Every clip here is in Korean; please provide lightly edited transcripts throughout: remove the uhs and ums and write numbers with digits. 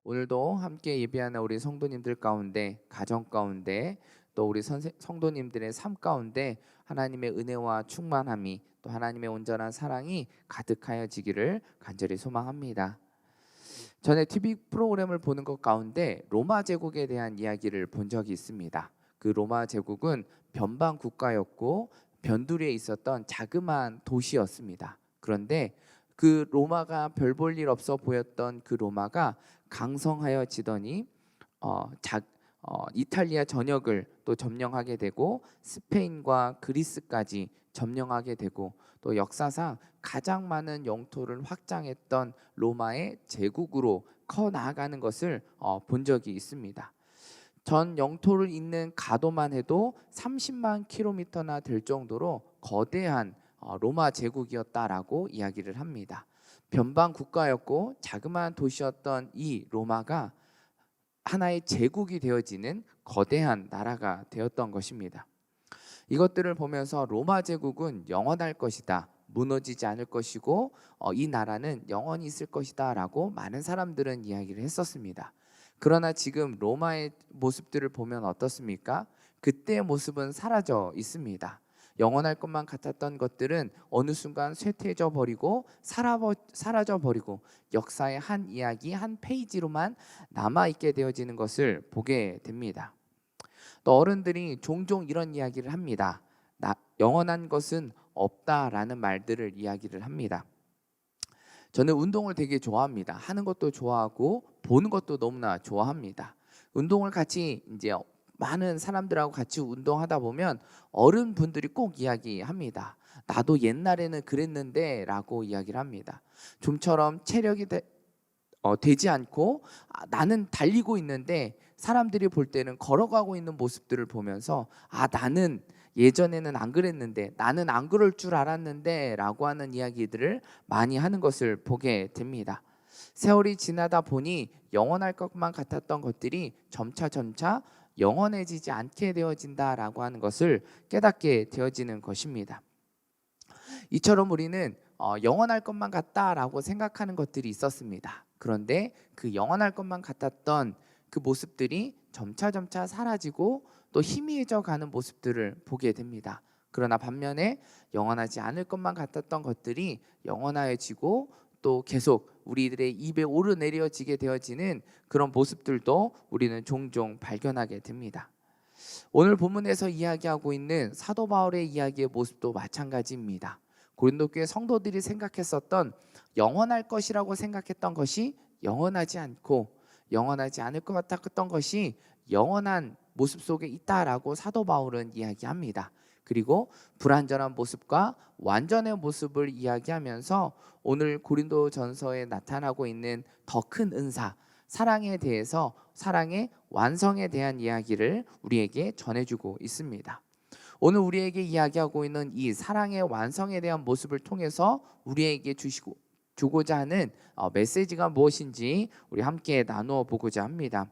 오늘도 함께 예배하는 우리 성도님들 가운데, 가정 가운데, 또 우리 성도님들의 삶 가운데 하나님의 은혜와 충만함이, 또 하나님의 온전한 사랑이 가득하여지기를 간절히 소망합니다. 전에 TV 프로그램을 보는 것 가운데 로마 제국에 대한 이야기를 본 적이 있습니다. 그 로마 제국은 변방 국가였고 변두리에 있었던 자그마한 도시였습니다. 그런데 그 로마가 별 볼 일 없어 보였던 그 로마가 강성하여지더니 어, 자, 이탈리아 전역을 또 점령하게 되고 스페인과 그리스까지 점령하게 되고, 또 역사상 가장 많은 영토를 확장했던 로마의 제국으로 커 나아가는 것을 본 적이 있습니다. 전 영토를 잇는 가도만 해도 30만 킬로미터나 될 정도로 거대한 로마 제국이었다라고 이야기를 합니다. 변방 국가였고 자그마한 도시였던 이 로마가 하나의 제국이 되어지는 거대한 나라가 되었던 것입니다. 이것들을 보면서 로마 제국은 영원할 것이다, 무너지지 않을 것이고 이 나라는 영원히 있을 것이다 라고 많은 사람들은 이야기를 했었습니다. 그러나 지금 로마의 모습들을 보면 어떻습니까? 그때의 모습은 사라져 있습니다. 영원할 것만 같았던 것들은 어느 순간 쇠퇴해져 버리고 사라져 버리고 역사의 한 이야기, 한 페이지로만 남아있게 되어지는 것을 보게 됩니다. 또 어른들이 종종 이런 이야기를 합니다. 영원한 것은 없다라는 말들을 이야기를 합니다. 저는 운동을 되게 좋아합니다. 하는 것도 좋아하고 보는 것도 너무나 좋아합니다. 운동을 같이 이제 많은 사람들하고 같이 운동하다 보면 어른분들이 꼭 이야기합니다. 나도 옛날에는 그랬는데 라고 이야기를 합니다. 좀처럼 체력이 되지 않고 나는 달리고 있는데 사람들이 볼 때는 걸어가고 있는 모습들을 보면서 나는 예전에는 안 그랬는데, 나는 안 그럴 줄 알았는데 라고 하는 이야기들을 많이 하는 것을 보게 됩니다. 세월이 지나다 보니 영원할 것만 같았던 것들이 점차 영원해지지 않게 되어진다라고 하는 것을 깨닫게 되어지는 것입니다. 이처럼 우리는 영원할 것만 같다라고 생각하는 것들이 있었습니다. 그런데 그 영원할 것만 같았던 그 모습들이 점차 사라지고 또 희미해져 가는 모습들을 보게 됩니다. 그러나 반면에 영원하지 않을 것만 같았던 것들이 영원해지고 또 계속 우리들의 입에 오르내려지게 되어지는 그런 모습들도 우리는 종종 발견하게 됩니다. 오늘 본문에서 이야기하고 있는 사도 바울의 이야기의 모습도 마찬가지입니다. 고린도 교회 성도들이 생각했었던 영원할 것이라고 생각했던 것이 영원하지 않고, 영원하지 않을 것 같았던 것이 영원한 모습 속에 있다라고 사도 바울은 이야기합니다. 그리고 불완전한 모습과 완전의 모습을 이야기하면서 오늘 고린도 전서에 나타나고 있는 더 큰 은사, 사랑에 대해서, 사랑의 완성에 대한 이야기를 우리에게 전해주고 있습니다. 오늘 우리에게 이야기하고 있는 이 사랑의 완성에 대한 모습을 통해서 우리에게 주고자 하는 메시지가 무엇인지 우리 함께 나누어 보고자 합니다.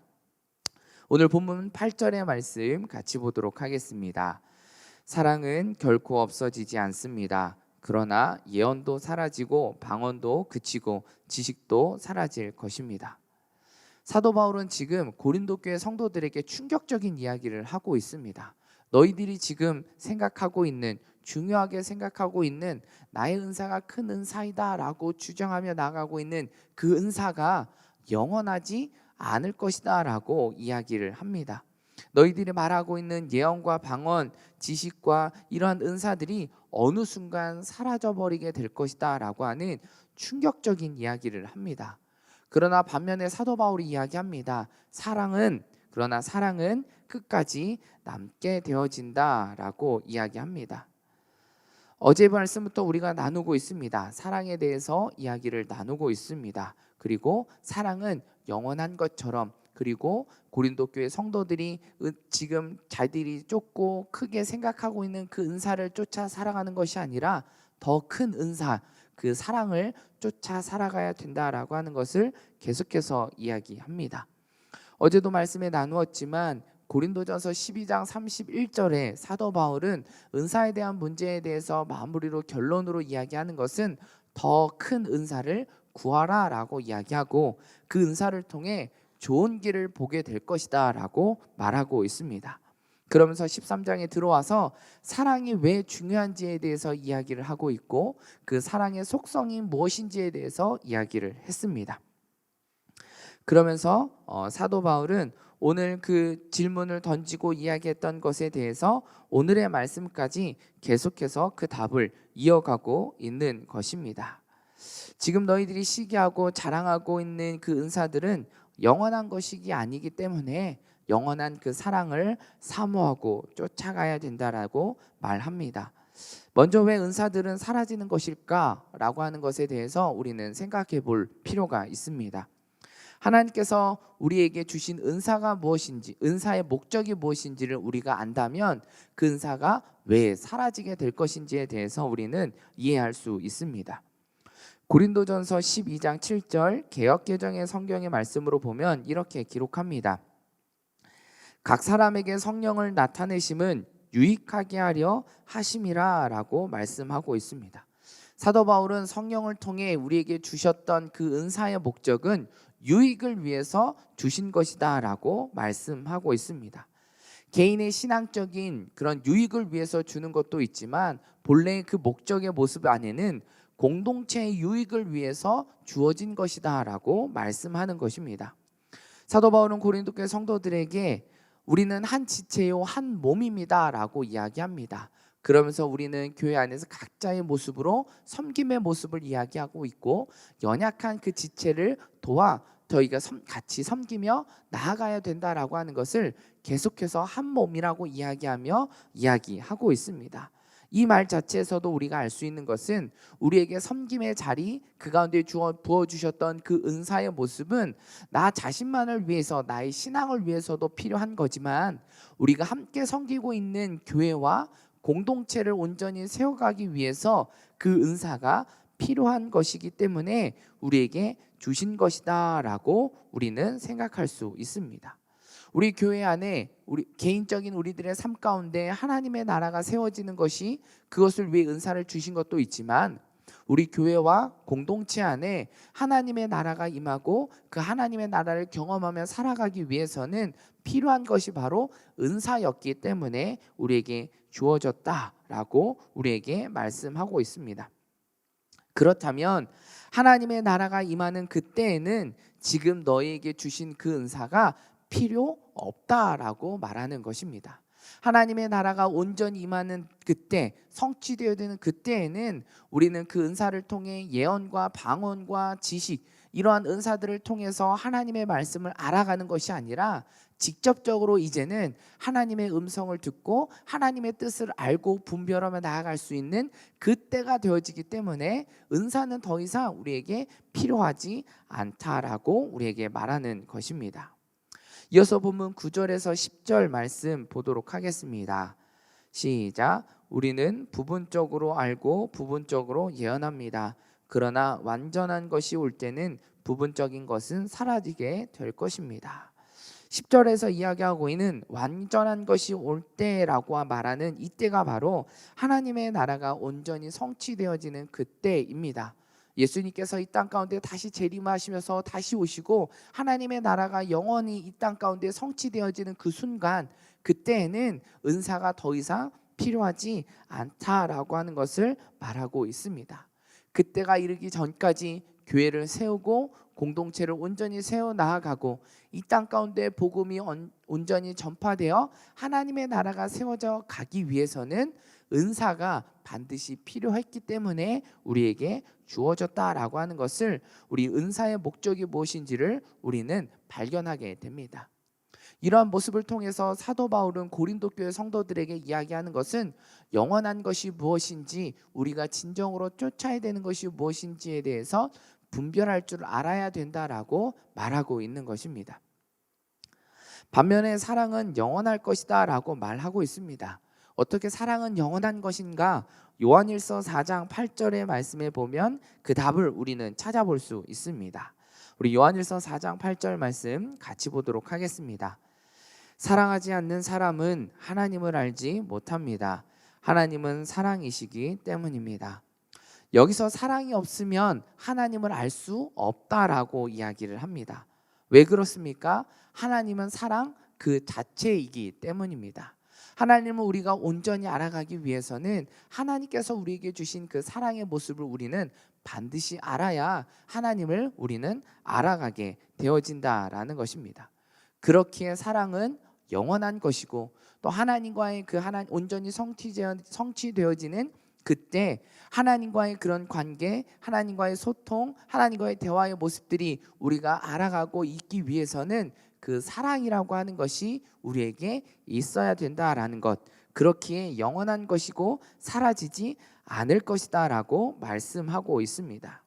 오늘 본문 8절의 말씀 같이 보도록 하겠습니다. 사랑은 결코 없어지지 않습니다. 그러나 예언도 사라지고 방언도 그치고 지식도 사라질 것입니다. 사도 바울은 지금 고린도 교회 성도들에게 충격적인 이야기를 하고 있습니다. 너희들이 지금 생각하고 있는, 중요하게 생각하고 있는 나의 은사가 큰 은사이다 라고 주장하며 나가고 있는 그 은사가 영원하지 않을 것이다 라고 이야기를 합니다. 너희들이 말하고 있는 예언과 방언, 지식과 이러한 은사들이 어느 순간 사라져버리게 될 것이다 라고 하는 충격적인 이야기를 합니다. 그러나 반면에 사도 바울이 이야기합니다. 그러나 사랑은 끝까지 남게 되어진다라고 이야기합니다. 어제 말씀부터 우리가 나누고 있습니다. 사랑에 대해서 이야기를 나누고 있습니다. 그리고 사랑은 영원한 것처럼, 그리고 고린도 교회 성도들이 지금 자기들이 좁고 크게 생각하고 있는 그 은사를 쫓아 살아가는 것이 아니라 더 큰 은사, 그 사랑을 쫓아 살아가야 된다라고 하는 것을 계속해서 이야기합니다. 어제도 말씀에 나누었지만 고린도전서 12장 31절에 사도 바울은 은사에 대한 문제에 대해서 마무리로 결론으로 이야기하는 것은 더 큰 은사를 구하라라고 이야기하고 그 은사를 통해 좋은 길을 보게 될 것이다라고 말하고 있습니다. 그러면서 13장에 들어와서 사랑이 왜 중요한지에 대해서 이야기를 하고 있고 그 사랑의 속성이 무엇인지에 대해서 이야기를 했습니다. 그러면서 사도 바울은 오늘 그 질문을 던지고 이야기했던 것에 대해서 오늘의 말씀까지 계속해서 그 답을 이어가고 있는 것입니다. 지금 너희들이 시기하고 자랑하고 있는 그 은사들은 영원한 것이 아니기 때문에 영원한 그 사랑을 사모하고 쫓아가야 된다라고 말합니다. 먼저 왜 은사들은 사라지는 것일까라고 하는 것에 대해서 우리는 생각해 볼 필요가 있습니다. 하나님께서 우리에게 주신 은사가 무엇인지, 은사의 목적이 무엇인지를 우리가 안다면 그 은사가 왜 사라지게 될 것인지에 대해서 우리는 이해할 수 있습니다. 고린도전서 12장 7절 개역개정의 성경의 말씀으로 보면 이렇게 기록합니다. 각 사람에게 성령을 나타내심은 유익하게 하려 하심이라 라고 말씀하고 있습니다. 사도 바울은 성령을 통해 우리에게 주셨던 그 은사의 목적은 유익을 위해서 주신 것이다 라고 말씀하고 있습니다. 개인의 신앙적인 그런 유익을 위해서 주는 것도 있지만 본래의 그 목적의 모습 안에는 공동체의 유익을 위해서 주어진 것이다 라고 말씀하는 것입니다. 사도 바울은 고린도 교회 성도들에게 우리는 한 지체요 한 몸입니다 라고 이야기합니다. 그러면서 우리는 교회 안에서 각자의 모습으로 섬김의 모습을 이야기하고 있고 연약한 그 지체를 도와 저희가 같이 섬기며 나아가야 된다라고 하는 것을 계속해서 한 몸이라고 이야기하고 있습니다. 이 말 자체에서도 우리가 알 수 있는 것은 우리에게 섬김의 자리 그 가운데 부어주셨던 그 은사의 모습은 나 자신만을 위해서 나의 신앙을 위해서도 필요한 거지만 우리가 함께 섬기고 있는 교회와 공동체를 온전히 세워가기 위해서 그 은사가 필요한 것이기 때문에 우리에게 주신 것이다 라고 우리는 생각할 수 있습니다. 우리 교회 안에 우리 개인적인 우리들의 삶 가운데 하나님의 나라가 세워지는 것이 그것을 위해 은사를 주신 것도 있지만 우리 교회와 공동체 안에 하나님의 나라가 임하고 그 하나님의 나라를 경험하며 살아가기 위해서는 필요한 것이 바로 은사였기 때문에 우리에게 주어졌다라고 우리에게 말씀하고 있습니다. 그렇다면 하나님의 나라가 임하는 그때에는 지금 너희에게 주신 그 은사가 필요 없다라고 말하는 것입니다. 하나님의 나라가 온전히 임하는 그때, 성취되어야 되는 그때에는 우리는 그 은사를 통해 예언과 방언과 지식 이러한 은사들을 통해서 하나님의 말씀을 알아가는 것이 아니라 직접적으로 이제는 하나님의 음성을 듣고 하나님의 뜻을 알고 분별하며 나아갈 수 있는 그때가 되어지기 때문에 은사는 더 이상 우리에게 필요하지 않다라고 우리에게 말하는 것입니다. 이어서 본문 9절에서 10절 말씀 보도록 하겠습니다. 시작. 우리는 부분적으로 알고 부분적으로 예언합니다. 그러나 완전한 것이 올 때는 부분적인 것은 사라지게 될 것입니다. 10절에서 이야기하고 있는 완전한 것이 올 때라고 말하는 이때가 바로 하나님의 나라가 온전히 성취되어지는 그때입니다. 예수님께서 이 땅 가운데 다시 재림하시면서 다시 오시고 하나님의 나라가 영원히 이 땅 가운데 성취되어지는 그 순간 그때에는 은사가 더 이상 필요하지 않다라고 하는 것을 말하고 있습니다. 그때가 이르기 전까지 교회를 세우고 공동체를 온전히 세워 나아가고 이 땅 가운데 복음이 온전히 전파되어 하나님의 나라가 세워져 가기 위해서는 은사가 반드시 필요했기 때문에 우리에게 주어졌다라고 하는 것을 우리 은사의 목적이 무엇인지를 우리는 발견하게 됩니다. 이러한 모습을 통해서 사도 바울은 고린도 교회 성도들에게 이야기하는 것은 영원한 것이 무엇인지 우리가 진정으로 쫓아야 되는 것이 무엇인지에 대해서 분별할 줄 알아야 된다라고 말하고 있는 것입니다. 반면에 사랑은 영원할 것이다 라고 말하고 있습니다. 어떻게 사랑은 영원한 것인가? 요한일서 4장 8절의 말씀에 보면 그 답을 우리는 찾아볼 수 있습니다. 우리 요한일서 4장 8절 말씀 같이 보도록 하겠습니다. 사랑하지 않는 사람은 하나님을 알지 못합니다. 하나님은 사랑이시기 때문입니다. 여기서 사랑이 없으면 하나님을 알 수 없다라고 이야기를 합니다. 왜 그렇습니까? 하나님은 사랑 그 자체이기 때문입니다. 하나님을 우리가 온전히 알아가기 위해서는 하나님께서 우리에게 주신 그 사랑의 모습을 우리는 반드시 알아야 하나님을 우리는 알아가게 되어진다라는 것입니다. 그렇기에 사랑은 영원한 것이고 또 하나님과의 그 온전히 성취되어지는 그때 하나님과의 그런 관계, 하나님과의 소통, 하나님과의 대화의 모습들이 우리가 알아가고 있기 위해서는 그 사랑이라고 하는 것이 우리에게 있어야 된다라는 것, 그렇기에 영원한 것이고 사라지지 않을 것이다 라고 말씀하고 있습니다.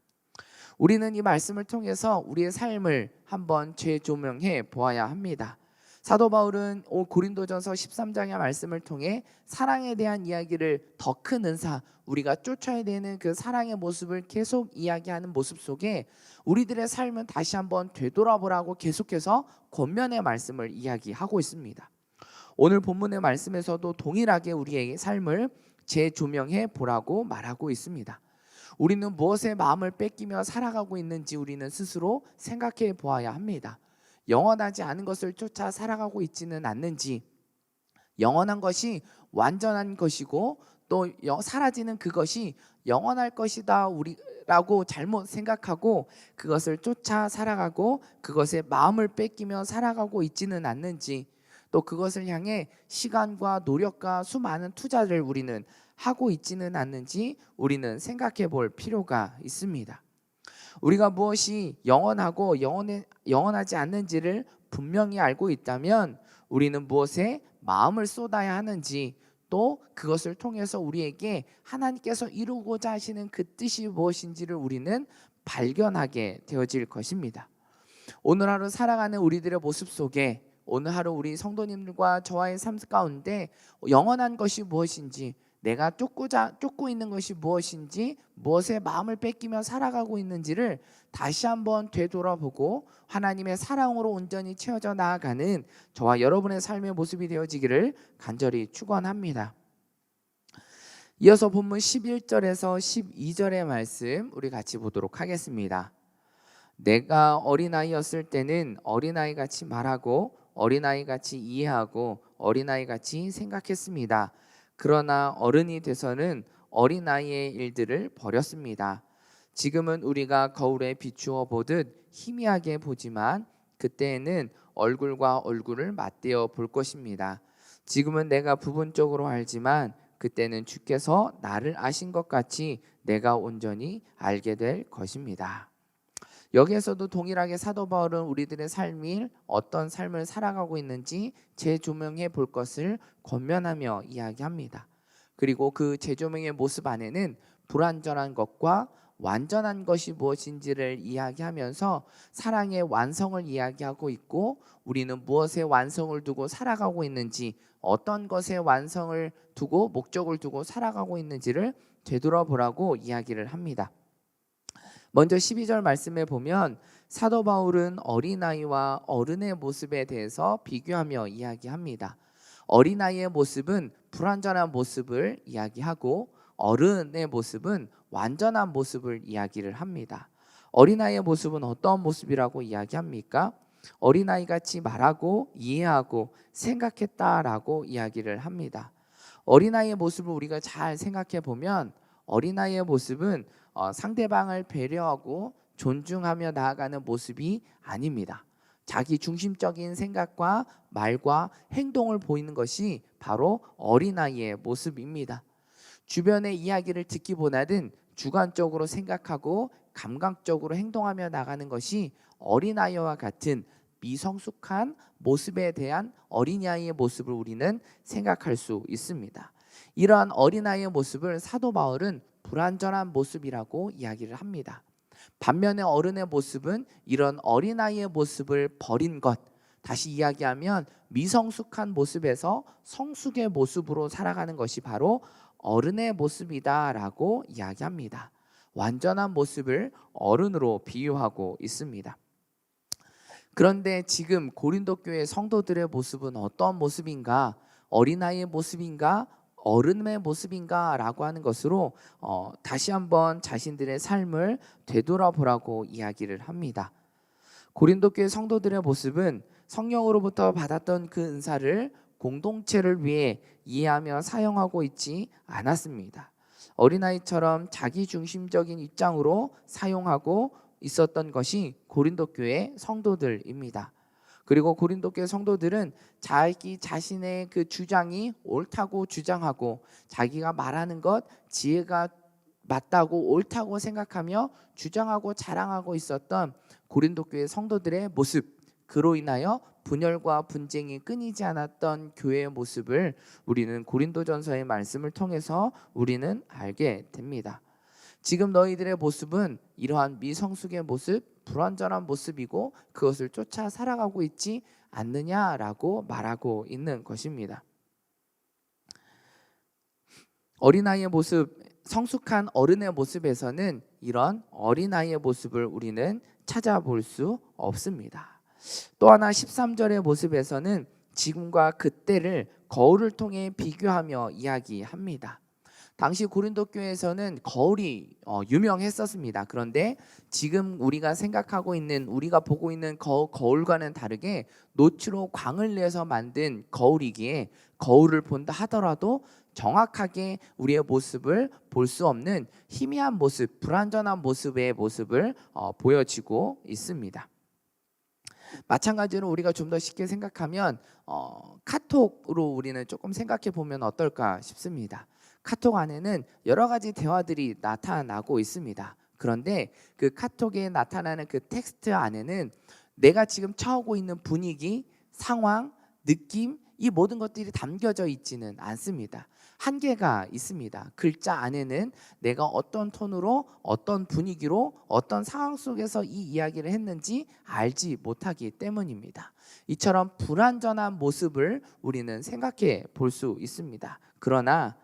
우리는 이 말씀을 통해서 우리의 삶을 한번 재조명해 보아야 합니다. 사도 바울은 고린도전서 13장의 말씀을 통해 사랑에 대한 이야기를 더 큰 은사, 우리가 쫓아야 되는 그 사랑의 모습을 계속 이야기하는 모습 속에 우리들의 삶은 다시 한번 되돌아보라고 계속해서 권면의 말씀을 이야기하고 있습니다. 오늘 본문의 말씀에서도 동일하게 우리의 삶을 재조명해 보라고 말하고 있습니다. 우리는 무엇에 마음을 뺏기며 살아가고 있는지 우리는 스스로 생각해 보아야 합니다. 영원하지 않은 것을 쫓아 살아가고 있지는 않는지, 영원한 것이 완전한 것이고 또 사라지는 그것이 영원할 것이다 우리라고 잘못 생각하고 그것을 쫓아 살아가고 그것에 마음을 뺏기며 살아가고 있지는 않는지, 또 그것을 향해 시간과 노력과 수많은 투자를 우리는 하고 있지는 않는지 우리는 생각해 볼 필요가 있습니다. 우리가 무엇이 영원하고 영원하지 않는지를 분명히 알고 있다면 우리는 무엇에 마음을 쏟아야 하는지, 또 그것을 통해서 우리에게 하나님께서 이루고자 하시는 그 뜻이 무엇인지를 우리는 발견하게 되어질 것입니다. 오늘 하루 살아가는 우리들의 모습 속에 오늘 하루 우리 성도님들과 저와의 삶 가운데 영원한 것이 무엇인지, 내가 쫓고 있는 것이 무엇인지, 무엇에 마음을 뺏기며 살아가고 있는지를 다시 한번 되돌아보고 하나님의 사랑으로 온전히 채워져 나아가는 저와 여러분의 삶의 모습이 되어지기를 간절히 축원합니다. 이어서 본문 11절에서 12절의 말씀 우리 같이 보도록 하겠습니다. 내가 어린아이였을 때는 어린아이같이 말하고 어린아이같이 이해하고 어린아이같이 생각했습니다. 그러나 어른이 돼서는 어린아이의 일들을 버렸습니다. 지금은 우리가 거울에 비추어 보듯 희미하게 보지만 그때에는 얼굴과 얼굴을 맞대어 볼 것입니다. 지금은 내가 부분적으로 알지만 그때는 주께서 나를 아신 것 같이 내가 온전히 알게 될 것입니다. 여기에서도 동일하게 사도 바울은 우리들의 삶이 어떤 삶을 살아가고 있는지 재조명해 볼 것을 권면하며 이야기합니다. 그리고 그 재조명의 모습 안에는 불완전한 것과 완전한 것이 무엇인지를 이야기하면서 사랑의 완성을 이야기하고 있고, 우리는 무엇의 완성을 두고 살아가고 있는지, 어떤 것의 완성을 두고 목적을 두고 살아가고 있는지를 되돌아보라고 이야기를 합니다. 먼저 12절 말씀에 보면 사도 바울은 어린아이와 어른의 모습에 대해서 비교하며 이야기합니다. 어린아이의 모습은 불완전한 모습을 이야기하고 어른의 모습은 완전한 모습을 이야기를 합니다. 어린아이의 모습은 어떤 모습이라고 이야기합니까? 어린아이같이 말하고 이해하고 생각했다라고 이야기를 합니다. 어린아이의 모습을 우리가 잘 생각해 보면 어린아이의 모습은 상대방을 배려하고 존중하며 나아가는 모습이 아닙니다. 자기 중심적인 생각과 말과 행동을 보이는 것이 바로 어린아이의 모습입니다. 주변의 이야기를 듣기보다는 주관적으로 생각하고 감각적으로 행동하며 나가는 것이 어린아이와 같은 미성숙한 모습에 대한 어린아이의 모습을 우리는 생각할 수 있습니다. 이러한 어린아이의 모습을 사도 바울은 불완전한 모습이라고 이야기를 합니다. 반면에 어른의 모습은 이런 어린아이의 모습을 버린 것, 다시 이야기하면 미성숙한 모습에서 성숙의 모습으로 살아가는 것이 바로 어른의 모습이다라고 이야기합니다. 완전한 모습을 어른으로 비유하고 있습니다. 그런데 지금 고린도 교회 성도들의 모습은 어떤 모습인가? 어린아이의 모습인가? 어른의 모습인가라고 하는 것으로 다시 한번 자신들의 삶을 되돌아보라고 이야기를 합니다. 고린도 교회 성도들의 모습은 성령으로부터 받았던 그 은사를 공동체를 위해 이해하며 사용하고 있지 않았습니다. 어린아이처럼 자기중심적인 입장으로 사용하고 있었던 것이 고린도 교회 성도들입니다. 그리고 고린도 교회 성도들은 자기 자신의 그 주장이 옳다고 주장하고 자기가 말하는 것 지혜가 맞다고 옳다고 생각하며 주장하고 자랑하고 있었던 고린도 교회 성도들의 모습, 그로 인하여 분열과 분쟁이 끊이지 않았던 교회의 모습을 우리는 고린도전서의 말씀을 통해서 우리는 알게 됩니다. 지금 너희들의 모습은 이러한 미성숙의 모습, 불완전한 모습이고 그것을 쫓아 살아가고 있지 않느냐라고 말하고 있는 것입니다. 어린아이의 모습, 성숙한 어른의 모습에서는 이런 어린아이의 모습을 우리는 찾아볼 수 없습니다. 또 하나 13절의 모습에서는 지금과 그때를 거울을 통해 비교하며 이야기합니다. 당시 고린도 교회에서는 거울이 유명했었습니다. 그런데 지금 우리가 생각하고 있는, 우리가 보고 있는 거울과는 다르게 노추로 광을 내서 만든 거울이기에 거울을 본다 하더라도 정확하게 우리의 모습을 볼 수 없는 희미한 모습, 불완전한 모습을 보여지고 있습니다. 마찬가지로 우리가 좀 더 쉽게 생각하면 카톡으로 우리는 조금 생각해 보면 어떨까 싶습니다. 카톡 안에는 여러 가지 대화들이 나타나고 있습니다. 그런데 그 카톡에 나타나는 그 텍스트 안에는 내가 지금 처하고 있는 분위기, 상황, 느낌, 이 모든 것들이 담겨져 있지는 않습니다. 한계가 있습니다. 글자 안에는 내가 어떤 톤으로, 어떤 분위기로, 어떤 상황 속에서 이 이야기를 했는지 알지 못하기 때문입니다. 이처럼 불완전한 모습을 우리는 생각해 볼 수 있습니다. 그러나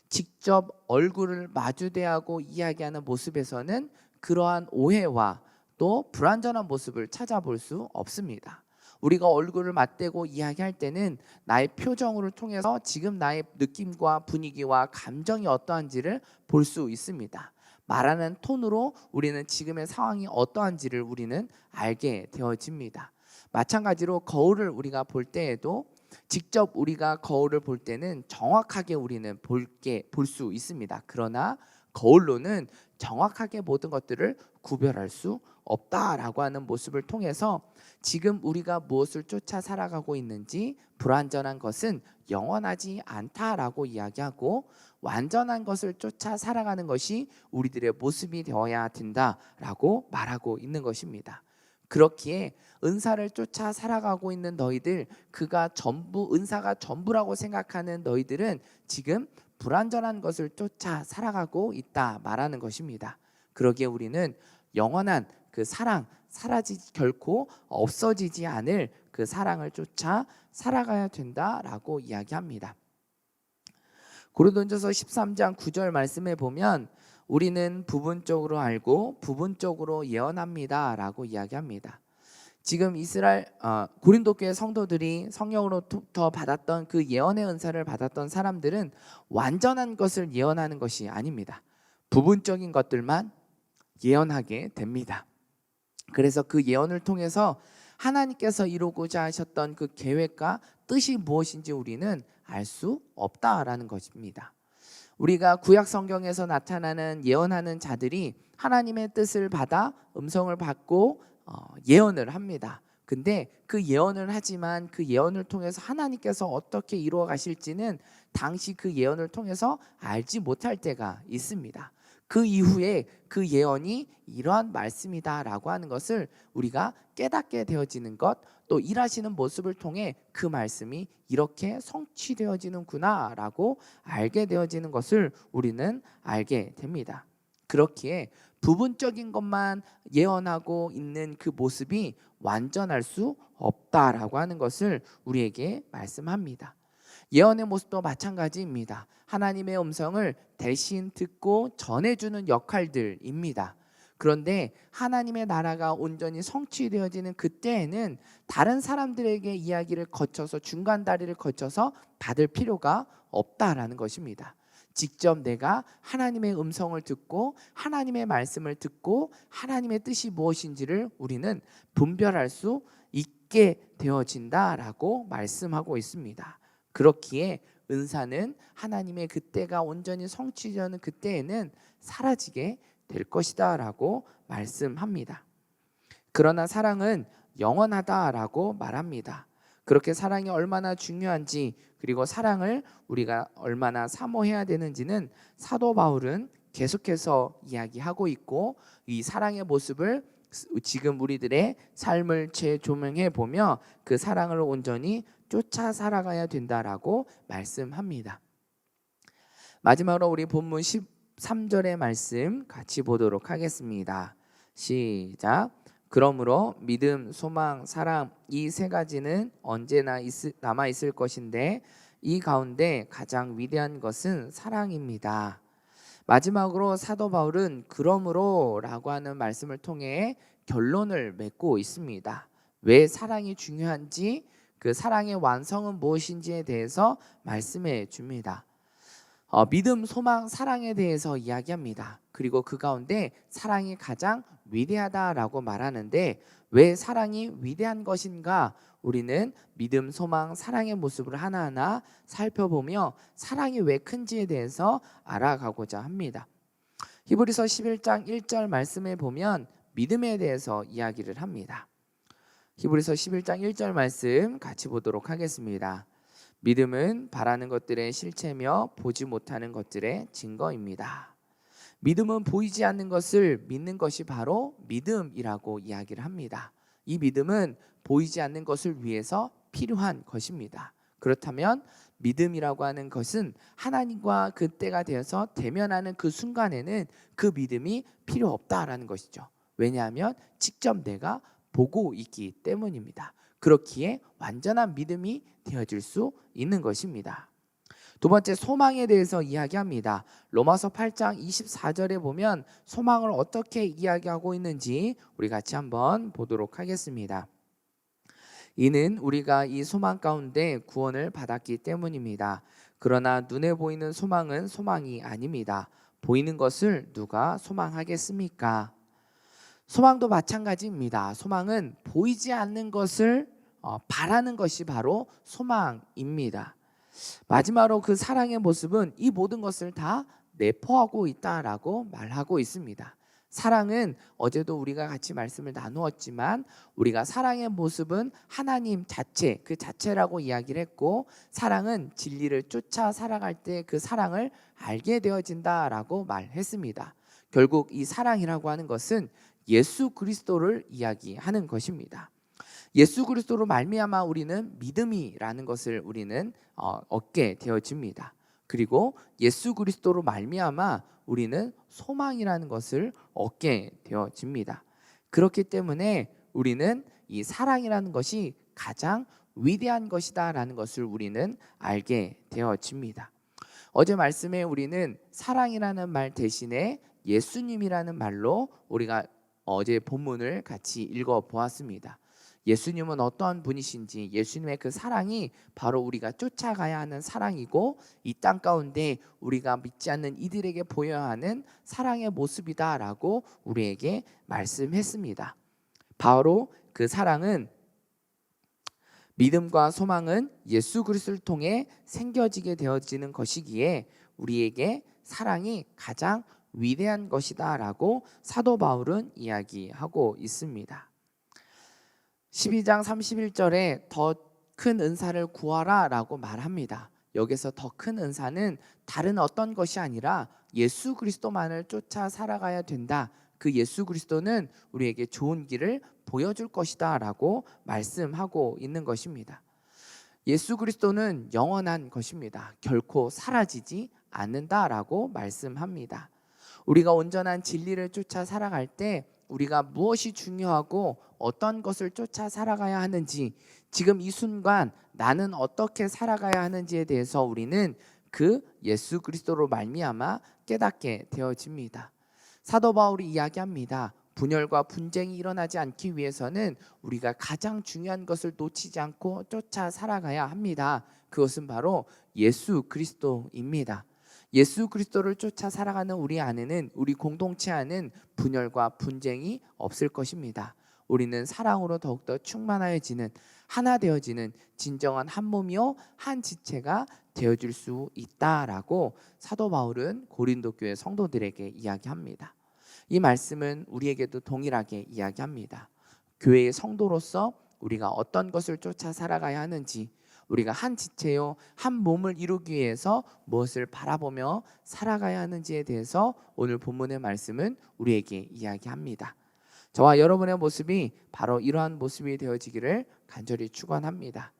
직접 얼굴을 마주대하고 이야기하는 모습에서는 그러한 오해와 또 불완전한 모습을 찾아볼 수 없습니다. 우리가 얼굴을 맞대고 이야기할 때는 나의 표정을 통해서 지금 나의 느낌과 분위기와 감정이 어떠한지를 볼 수 있습니다. 말하는 톤으로 우리는 지금의 상황이 어떠한지를 우리는 알게 되어집니다. 마찬가지로 거울을 우리가 볼 때에도 직접 우리가 거울을 볼 때는 정확하게 우리는 볼 수 있습니다. 그러나 거울로는 정확하게 모든 것들을 구별할 수 없다라고 하는 모습을 통해서 지금 우리가 무엇을 쫓아 살아가고 있는지, 불완전한 것은 영원하지 않다라고 이야기하고 완전한 것을 쫓아 살아가는 것이 우리들의 모습이 되어야 된다라고 말하고 있는 것입니다. 그렇기에 은사를 쫓아 살아가고 있는 너희들, 은사가 전부라고 생각하는 너희들은 지금 불완전한 것을 쫓아 살아가고 있다 말하는 것입니다. 그러기에 우리는 영원한 그 사랑, 결코 없어지지 않을 그 사랑을 쫓아 살아가야 된다라고 이야기합니다. 고린도전서 13장 9절 말씀에 보면 우리는 부분적으로 알고 부분적으로 예언합니다라고 이야기합니다. 지금 고린도 교회 성도들이 성령으로부터 받았던 그 예언의 은사를 받았던 사람들은 완전한 것을 예언하는 것이 아닙니다. 부분적인 것들만 예언하게 됩니다. 그래서 그 예언을 통해서 하나님께서 이루고자 하셨던 그 계획과 뜻이 무엇인지 우리는 알 수 없다라는 것입니다. 우리가 구약 성경에서 나타나는 예언하는 자들이 하나님의 뜻을 받아 음성을 받고 예언을 합니다. 근데 그 예언을 하지만 그 예언을 통해서 하나님께서 어떻게 이루어 가실지는 당시 그 예언을 통해서 알지 못할 때가 있습니다. 그 이후에 그 예언이 이러한 말씀이다라고 하는 것을 우리가 깨닫게 되어지는 것, 또 일하시는 모습을 통해 그 말씀이 이렇게 성취되어지는구나라고 알게 되어지는 것을 우리는 알게 됩니다. 그렇기에 부분적인 것만 예언하고 있는 그 모습이 완전할 수 없다라고 하는 것을 우리에게 말씀합니다. 예언의 모습도 마찬가지입니다. 하나님의 음성을 대신 듣고 전해주는 역할들입니다. 그런데 하나님의 나라가 온전히 성취되어지는 그때에는 다른 사람들에게 이야기를 거쳐서 중간 다리를 거쳐서 받을 필요가 없다라는 것입니다. 직접 내가 하나님의 음성을 듣고 하나님의 말씀을 듣고 하나님의 뜻이 무엇인지를 우리는 분별할 수 있게 되어진다라고 말씀하고 있습니다. 그렇기에 은사는 하나님의 그때가 온전히 성취되는 그때에는 사라지게 될 것이다라고 말씀합니다. 그러나 사랑은 영원하다라고 말합니다. 그렇게 사랑이 얼마나 중요한지, 그리고 사랑을 우리가 얼마나 사모해야 되는지는 사도 바울은 계속해서 이야기하고 있고, 이 사랑의 모습을 지금 우리들의 삶을 재조명해 보며 그 사랑을 온전히 쫓아 살아가야 된다라고 말씀합니다. 마지막으로 우리 본문 13절의 말씀 같이 보도록 하겠습니다. 시작. 그러므로 믿음, 소망, 사랑 이 세 가지는 언제나 남아 있을 것인데 이 가운데 가장 위대한 것은 사랑입니다. 마지막으로 사도 바울은 그러므로라고 하는 말씀을 통해 결론을 맺고 있습니다. 왜 사랑이 중요한지, 그 사랑의 완성은 무엇인지에 대해서 말씀해 줍니다. 믿음, 소망, 사랑에 대해서 이야기합니다. 그리고 그 가운데 사랑이 가장 위대하다라고 말하는데, 왜 사랑이 위대한 것인가? 우리는 믿음, 소망, 사랑의 모습을 하나하나 살펴보며 사랑이 왜 큰지에 대해서 알아가고자 합니다. 히브리서 11장 1절 말씀에 보면 믿음에 대해서 이야기를 합니다. 히브리서 11장 1절 말씀 같이 보도록 하겠습니다. 믿음은 바라는 것들의 실체며 보지 못하는 것들의 증거입니다. 믿음은 보이지 않는 것을 믿는 것이 바로 믿음이라고 이야기를 합니다. 이 믿음은 보이지 않는 것을 위해서 필요한 것입니다. 그렇다면 믿음이라고 하는 것은 하나님과 그때가 되어서 대면하는 그 순간에는 그 믿음이 필요 없다라는 것이죠. 왜냐하면 직접 내가 보고 있기 때문입니다. 그렇기에 완전한 믿음이 되어질 수 있는 것입니다. 두 번째, 소망에 대해서 이야기합니다. 로마서 8장 24절에 보면 소망을 어떻게 이야기하고 있는지 우리 같이 한번 보도록 하겠습니다. 이는 우리가 이 소망 가운데 구원을 받았기 때문입니다. 그러나 눈에 보이는 소망은 소망이 아닙니다. 보이는 것을 누가 소망하겠습니까? 소망도 마찬가지입니다. 소망은 보이지 않는 것을 바라는 것이 바로 소망입니다. 마지막으로 그 사랑의 모습은 이 모든 것을 다 내포하고 있다라고 말하고 있습니다. 사랑은 어제도 우리가 같이 말씀을 나누었지만 우리가 사랑의 모습은 하나님 자체, 그 자체라고 이야기를 했고, 사랑은 진리를 쫓아 살아갈 때 그 사랑을 알게 되어진다라고 말했습니다. 결국 이 사랑이라고 하는 것은 예수 그리스도를 이야기하는 것입니다. 예수 그리스도로 말미암아 우리는 믿음이라는 것을 우리는 얻게 되어집니다. 그리고 예수 그리스도로 말미암아 우리는 소망이라는 것을 얻게 되어집니다. 그렇기 때문에 우리는 이 사랑이라는 것이 가장 위대한 것이다라는 것을 우리는 알게 되어집니다. 어제 말씀에 우리는 사랑이라는 말 대신에 예수님이라는 말로 우리가 어제 본문을 같이 읽어보았습니다. 예수님은 어떠한 분이신지, 예수님의 그 사랑이 바로 우리가 쫓아가야 하는 사랑이고, 이 땅 가운데 우리가 믿지 않는 이들에게 보여야 하는 사랑의 모습이다라고 우리에게 말씀했습니다. 바로 그 사랑은, 믿음과 소망은 예수 그리스도를 통해 생겨지게 되어지는 것이기에 우리에게 사랑이 가장 위대한 것이다라고 사도 바울은 이야기하고 있습니다. 12장 31절에 더 큰 은사를 구하라 라고 말합니다. 여기서 더 큰 은사는 다른 어떤 것이 아니라 예수 그리스도만을 쫓아 살아가야 된다. 그 예수 그리스도는 우리에게 좋은 길을 보여줄 것이다 라고 말씀하고 있는 것입니다. 예수 그리스도는 영원한 것입니다. 결코 사라지지 않는다라고 말씀합니다. 우리가 온전한 진리를 쫓아 살아갈 때 우리가 무엇이 중요하고 어떤 것을 쫓아 살아가야 하는지, 지금 이 순간 나는 어떻게 살아가야 하는지에 대해서 우리는 그 예수 그리스도로 말미암아 깨닫게 되어집니다. 사도 바울이 이야기합니다. 분열과 분쟁이 일어나지 않기 위해서는 우리가 가장 중요한 것을 놓치지 않고 쫓아 살아가야 합니다. 그것은 바로 예수 그리스도입니다. 예수 그리스도를 쫓아 살아가는 우리 안에는, 우리 공동체 안에는 분열과 분쟁이 없을 것입니다. 우리는 사랑으로 더욱더 충만하여지는, 하나 되어지는 진정한 한 몸이요 한 지체가 되어줄 수 있다라고 사도 바울은 고린도 교회 성도들에게 이야기합니다. 이 말씀은 우리에게도 동일하게 이야기합니다. 교회의 성도로서 우리가 어떤 것을 쫓아 살아가야 하는지, 우리가 한 지체요 한 몸을 이루기 위해서 무엇을 바라보며 살아가야 하는지에 대해서 오늘 본문의 말씀은 우리에게 이야기합니다. 저와 여러분의 모습이 바로 이러한 모습이 되어지기를 간절히 축원합니다.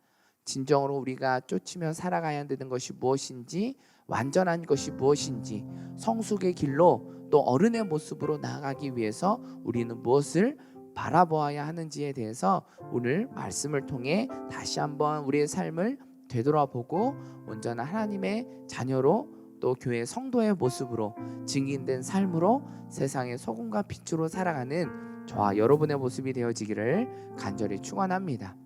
진정으로 우리가 쫓으며 살아가야 되는 것이 무엇인지, 완전한 것이 무엇인지, 성숙의 길로 또 어른의 모습으로 나아가기 위해서 우리는 무엇을 바라보아야 하는지에 대해서 오늘 말씀을 통해 다시 한번 우리의 삶을 되돌아보고 온전한 하나님의 자녀로 또 교회 성도의 모습으로 증인된 삶으로 세상의 소금과 빛으로 살아가는 저와 여러분의 모습이 되어지기를 간절히 축원합니다.